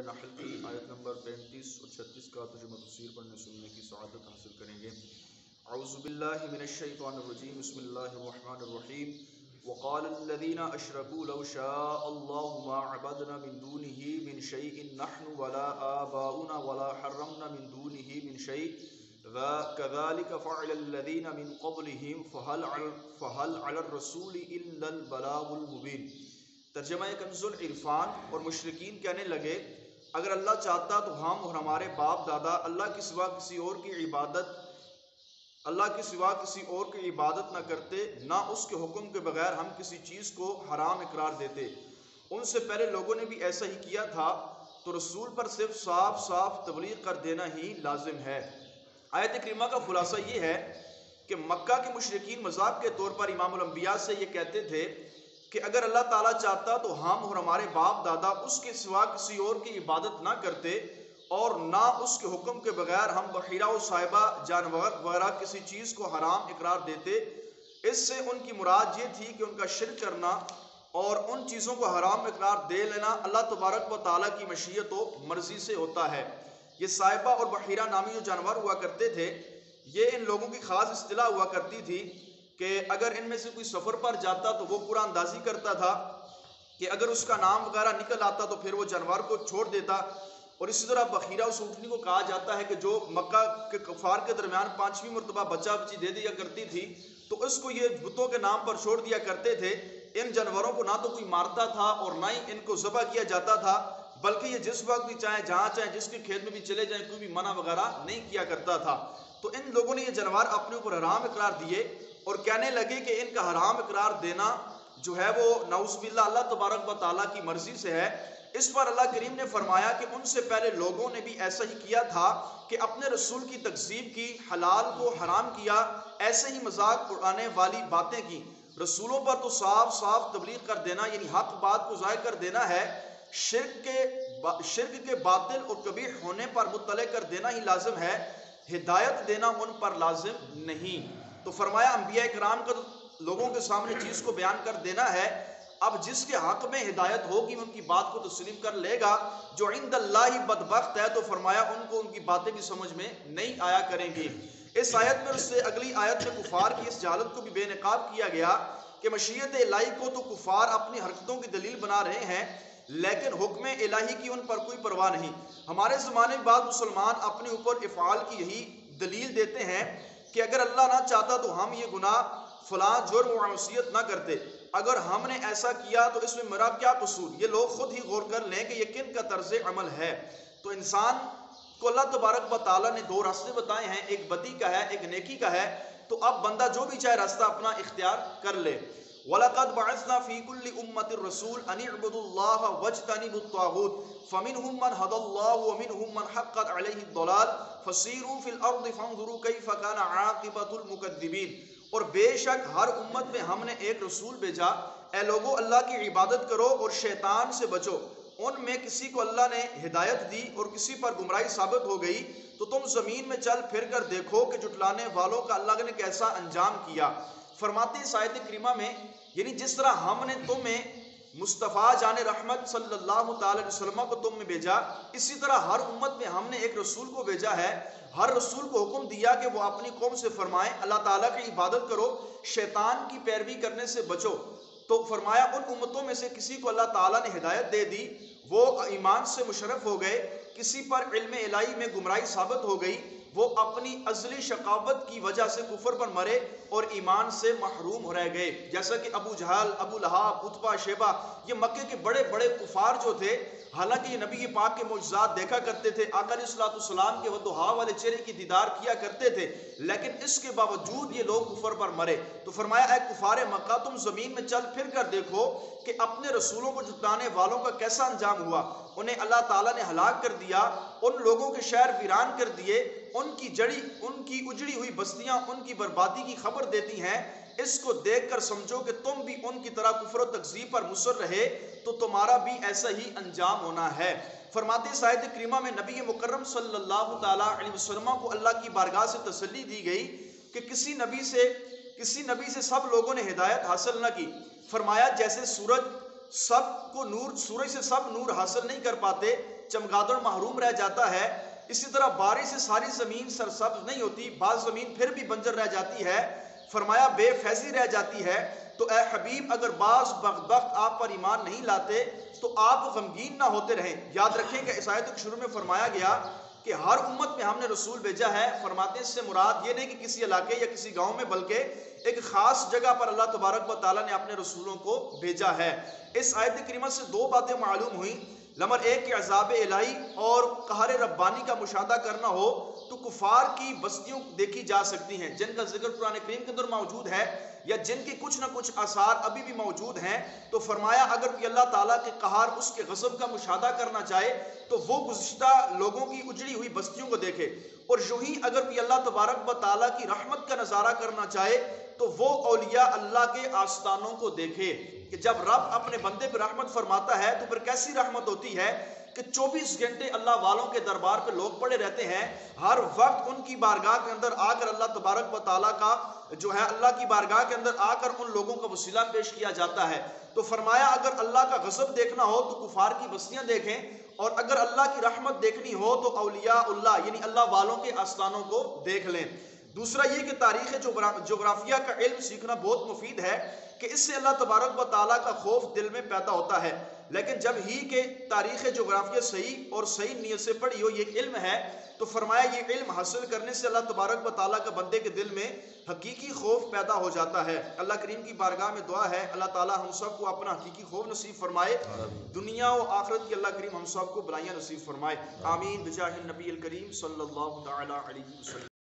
نحل کی آیت نمبر 35 اور 36 کا ترجمہ تفسیر پڑھنے سننے کی سعادت حاصل کریں گے۔ اعوذ باللہ من الشیطان الرجیم، بسم اللہ الرحمن الرحیم۔ وقال الذین اشرکوا لو شاء اللہ ما عبدنا من دونہ من شیء نحن ولا آباؤنا ولا حرمنا من دونہ من شیء كذلك فعل الذين من قبلهم فهل على الرسول الا البلاغ المبين۔ ترجمہ کنز العرفان۔ اور مشرکین کہنے لگے اگر اللہ چاہتا تو ہم اور ہمارے باپ دادا اللہ کے سوا کسی اور کی عبادت نہ کرتے، نہ اس کے حکم کے بغیر ہم کسی چیز کو حرام اقرار دیتے۔ ان سے پہلے لوگوں نے بھی ایسا ہی کیا تھا، تو رسول پر صرف صاف صاف تبلیغ کر دینا ہی لازم ہے۔ آیت کریمہ کا خلاصہ یہ ہے کہ مکہ کے مشرکین مذاق کے طور پر امام الانبیاء سے یہ کہتے تھے کہ اگر اللہ تعالیٰ چاہتا تو ہم اور ہمارے باپ دادا اس کے سوا کسی اور کی عبادت نہ کرتے، اور نہ اس کے حکم کے بغیر ہم بحیرہ و صاحبہ جانور وغیرہ کسی چیز کو حرام اقرار دیتے۔ اس سے ان کی مراد یہ تھی کہ ان کا شرک کرنا اور ان چیزوں کو حرام اقرار دے لینا اللہ تبارک و تعالیٰ کی مشیت و مرضی سے ہوتا ہے۔ یہ صاحبہ اور بحیرہ نامی جو جانور ہوا کرتے تھے، یہ ان لوگوں کی خاص اصطلاح ہوا کرتی تھی کہ اگر ان میں سے کوئی سفر پر جاتا تو وہ پورا اندازی کرتا تھا کہ اگر اس کا نام وغیرہ نکل آتا تو پھر وہ جانور کو چھوڑ دیتا۔ اور اسی طرح بحیرہ اس اونٹنی کو کہا جاتا ہے کہ جو مکہ کے کفار کے درمیان 5ویں مرتبہ بچہ بچی دے دیا کرتی تھی، تو اس کو یہ بتوں کے نام پر چھوڑ دیا کرتے تھے۔ ان جانوروں کو نہ تو کوئی مارتا تھا اور نہ ہی ان کو ذبح کیا جاتا تھا، بلکہ یہ جس وقت بھی چاہیں جہاں چاہیں جس کے کھیت میں بھی چلے جائیں کوئی بھی منع وغیرہ نہیں کیا کرتا تھا۔ تو ان لوگوں نے یہ جانور اپنے اوپر حرام اقرار دیے اور کہنے لگے کہ ان کا حرام اقرار دینا جو ہے وہ نعوذ باللہ اللہ تبارک و تعالیٰ کی مرضی سے ہے۔ اس پر اللہ کریم نے فرمایا کہ ان سے پہلے لوگوں نے بھی ایسا ہی کیا تھا کہ اپنے رسول کی تکذیب کی، حلال کو حرام کیا، ایسے ہی مذاق اڑانے والی باتیں کی۔ رسولوں پر تو صاف صاف تبلیغ کر دینا یعنی حق بات کو ظاہر کر دینا ہے، شرک کے باطل اور قبیح ہونے پر مطلع کر دینا ہی لازم ہے، ہدایت دینا ان پر لازم نہیں۔ تو فرمایا انبیاء کرام کا لوگوں کے سامنے چیز کو بیان کر دینا ہے، اب جس کے حق میں ہدایت ہوگی ان کی بات کو تسلیم کر لے گا، جو عند اللہ بدبخت ہے تو فرمایا ان کو ان کی باتیں بھی سمجھ میں نہیں آیا کریں گی۔ اس آیت میں اس سے اگلی آیت میں کفار کی اس جہالت کو بھی بے نقاب کیا گیا کہ مشیت الہی کو تو کفار اپنی حرکتوں کی دلیل بنا رہے ہیں، لیکن حکم الہی کی ان پر کوئی پرواہ نہیں۔ ہمارے زمانے میں بعض مسلمان اپنے اوپر افعال کی یہی دلیل دیتے ہیں کہ اگر اللہ نہ چاہتا تو ہم یہ گناہ فلاں جرم و معصیت نہ کرتے، اگر ہم نے ایسا کیا تو اس میں میرا کیا قصور۔ یہ لوگ خود ہی غور کر لیں کہ یہ کن کا طرز عمل ہے۔ تو انسان کو اللہ تبارک و تعالیٰ نے دو راستے بتائے ہیں، ایک بدی کا ہے ایک نیکی کا ہے، تو اب بندہ جو بھی چاہے راستہ اپنا اختیار کر لے۔ وَلَقَدْ بَعَثْنَا فِي كُلِّ أُمَّةٍ رَسُولًا أَنِ اعْبُدُوا اللَّهَ وَاجْتَنِبُوا الطَّاغُوتَ فَمِنْهُمْ مَنْ هَدَى اللَّهُ وَمِنْهُمْ مَنْ حَقَّتْ عَلَيْهِ الضَّلَالَةُ فَسِيرُوا فِي الْأَرْضِ فَانظُرُوا كَيْفَ كَانَ عَاقِبَةُ الْمُكَذِّبِينَ۔ اور بے شک ہر امت میں ہم نے ایک رسول بھیجا، اے لوگو اللہ کی عبادت کرو اور شیطان سے بچو۔ ان میں کسی کو اللہ نے ہدایت دی اور کسی پر گمراہی ثابت ہو گئی، تو تم زمین میں چل پھر کر دیکھو کہ جھٹلانے والوں کا اللہ نے کیسا انجام کیا۔ فرماتے اس آیت کریمہ میں یعنی جس طرح ہم نے تمہیں مصطفیٰ جان رحمت صلی اللہ تعالی علیہ وسلم کو تم میں بھیجا، اسی طرح ہر امت میں ہم نے ایک رسول کو بھیجا ہے۔ ہر رسول کو حکم دیا کہ وہ اپنی قوم سے فرمائیں اللہ تعالیٰ کی عبادت کرو، شیطان کی پیروی کرنے سے بچو۔ تو فرمایا ان امتوں میں سے کسی کو اللہ تعالیٰ نے ہدایت دے دی، وہ ایمان سے مشرف ہو گئے، کسی پر علم الہی میں گمراہی ثابت ہو گئی، وہ اپنی ازلی شقاوت کی وجہ سے کفر پر مرے اور ایمان سے محروم ہو رہ گئے۔ جیسا کہ ابو جہل، ابو لہاب، عتبہ، شیبہ، یہ مکے کے بڑے بڑے کفار جو تھے، حالانکہ یہ نبی پاک کے معجزات دیکھا کرتے تھے، آقا علیہ الصلوۃ والسلام کے وضحا والے چہرے کی دیدار کیا کرتے تھے، لیکن اس کے باوجود یہ لوگ کفر پر مرے۔ تو فرمایا اے کفار مکہ، تم زمین میں چل پھر کر دیکھو کہ اپنے رسولوں کو جھٹلانے والوں کا کیسا انجام ہوا۔ انہیں اللہ تعالیٰ نے ہلاک کر دیا، ان لوگوں کے شہر ویران کر دیے، ان کی اجڑی ہوئی بستیاں ان کی بربادی کی خبر دیتی ہیں۔ اس کو دیکھ کر سمجھو کہ تم بھی ان کی طرح کفر و تکذیب پر مصر رہے تو تمہارا بھی ایسا ہی انجام ہونا ہے۔ فرماتے اس آیت کریمہ میں نبی مکرم صلی اللہ تعالیٰ علیہ وسلم کو اللہ کی بارگاہ سے تسلی دی گئی کہ کسی نبی سے سب لوگوں نے ہدایت حاصل نہ کی۔ فرمایا جیسے سورج سے سب نور حاصل نہیں کر پاتے، چمگادڑ محروم رہ جاتا ہے، اسی طرح بارش سے ساری زمین سرسبز نہیں ہوتی، بعض زمین پھر بھی بنجر رہ جاتی ہے، فرمایا بے فیضی رہ جاتی ہے۔ تو اے حبیب اگر بعض بدبخت آپ پر ایمان نہیں لاتے تو آپ غمگین نہ ہوتے رہیں۔ یاد رکھیں کہ اس آیت کے شروع میں فرمایا گیا کہ ہر امت میں ہم نے رسول بھیجا ہے، فرماتے ہیں اس سے مراد یہ نہیں کہ کسی علاقے یا کسی گاؤں میں، بلکہ ایک خاص جگہ پر اللہ تبارک و تعالیٰ نے اپنے رسولوں کو بھیجا ہے۔ اس آیت کریمہ سے دو باتیں معلوم ہوئیں۔ نمبر ایک کہ عذاب الہی اور قہر ربانی کا مشاہدہ کرنا ہو تو کفار کی بستیوں دیکھی جا سکتی ہیں جن کا ذکر قرآن کریم کے اندر موجود ہے، یا جن کے کچھ نہ کچھ آثار ابھی بھی موجود ہیں۔ تو فرمایا اگر کوئی اللہ تعالیٰ کے قہر، اس کے غضب کا مشاہدہ کرنا چاہے تو وہ گزشتہ لوگوں کی اجڑی ہوئی بستیوں کو دیکھے، اور یوں ہی اگر کوئی اللہ تبارک و تعالیٰ کی رحمت کا نظارہ کرنا چاہے تو وہ اولیاء اللہ کے آستانوں کو دیکھے کہ جب رب اپنے بندے پر رحمت فرماتا ہے تو پھر کیسی رحمت ہوتی ہے کہ 24 گھنٹے اللہ والوں کے دربار پہ لوگ پڑے رہتے ہیں، ہر وقت ان کی بارگاہ کے اندر آ کر اللہ تبارک و تعالیٰ کا جو ہے اللہ کی بارگاہ کے اندر آ کر ان لوگوں کا وسیلہ پیش کیا جاتا ہے۔ تو فرمایا اگر اللہ کا غضب دیکھنا ہو تو کفار کی بستیاں دیکھیں، اور اگر اللہ کی رحمت دیکھنی ہو تو اولیاء اللہ یعنی اللہ والوں کے آستانوں کو دیکھ لیں۔ دوسرا یہ کہ تاریخ جغرافیہ کا علم سیکھنا بہت مفید ہے کہ اس سے اللہ تبارک و تعالیٰ کا خوف دل میں پیدا ہوتا ہے، لیکن جب ہی کہ تاریخ جغرافیہ صحیح اور صحیح نیت سے پڑھی ہو، یہ علم ہے، تو فرمایا یہ علم حاصل کرنے سے اللہ تبارک و تعالیٰ کا بندے کے دل میں حقیقی خوف پیدا ہو جاتا ہے۔ اللہ کریم کی بارگاہ میں دعا ہے اللہ تعالیٰ ہم سب کو اپنا حقیقی خوف نصیب فرمائے، دنیا و آخرت کی اللہ کریم ہم سب کو بلائیاں نصیب فرمائے، آمین بجاہ النبی الکریم صلی اللہ تعالیٰ علیہ وسلم۔